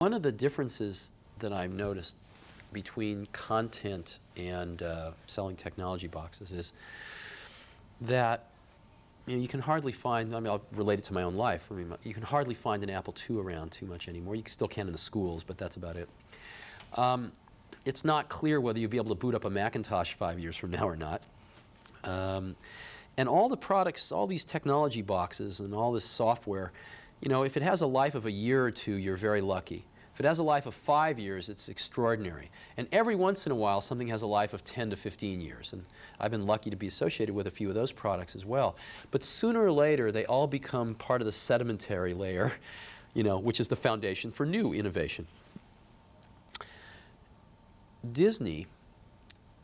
One of the differences that I've noticed between content and selling technology boxes is that you can hardly find, I'll relate it to my own life. You can hardly find an Apple II around too much anymore. You still can in the schools, but that's about it. It's not clear whether you'll be able to boot up a Macintosh 5 years from now or not. And all the products, all these technology boxes and all this software, if it has a life of a year or two, you're very lucky. If it has a life of 5 years, it's extraordinary. And every once in a while, something has a life of 10 to 15 years. And I've been lucky to be associated with a few of those products as well. But sooner or later, they all become part of the sedimentary layer, which is the foundation for new innovation. Disney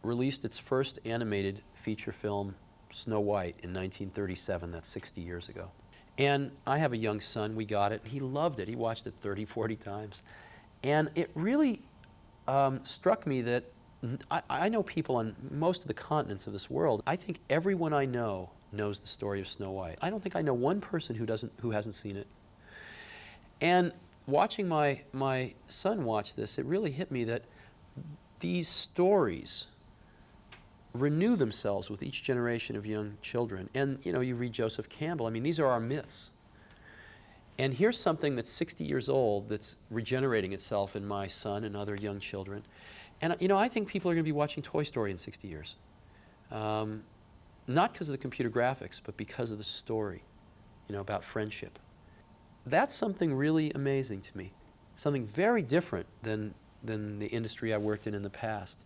released its first animated feature film, Snow White, in 1937. That's 60 years ago. And I have a young son. We got it. He loved it. He watched it 30, 40 times. And it really struck me that I know people on most of the continents of this world. I think everyone I know knows the story of Snow White. I don't think I know one person who hasn't seen it. And watching my son watch this, it really hit me that these stories renew themselves with each generation of young children. And you read Joseph Campbell. These are our myths. And here's something that's 60 years old that's regenerating itself in my son and other young children. And I think people are going to be watching Toy Story in 60 years. Not because of the computer graphics, but because of the story, about friendship. That's something really amazing to me. Something very different than the industry I worked in the past.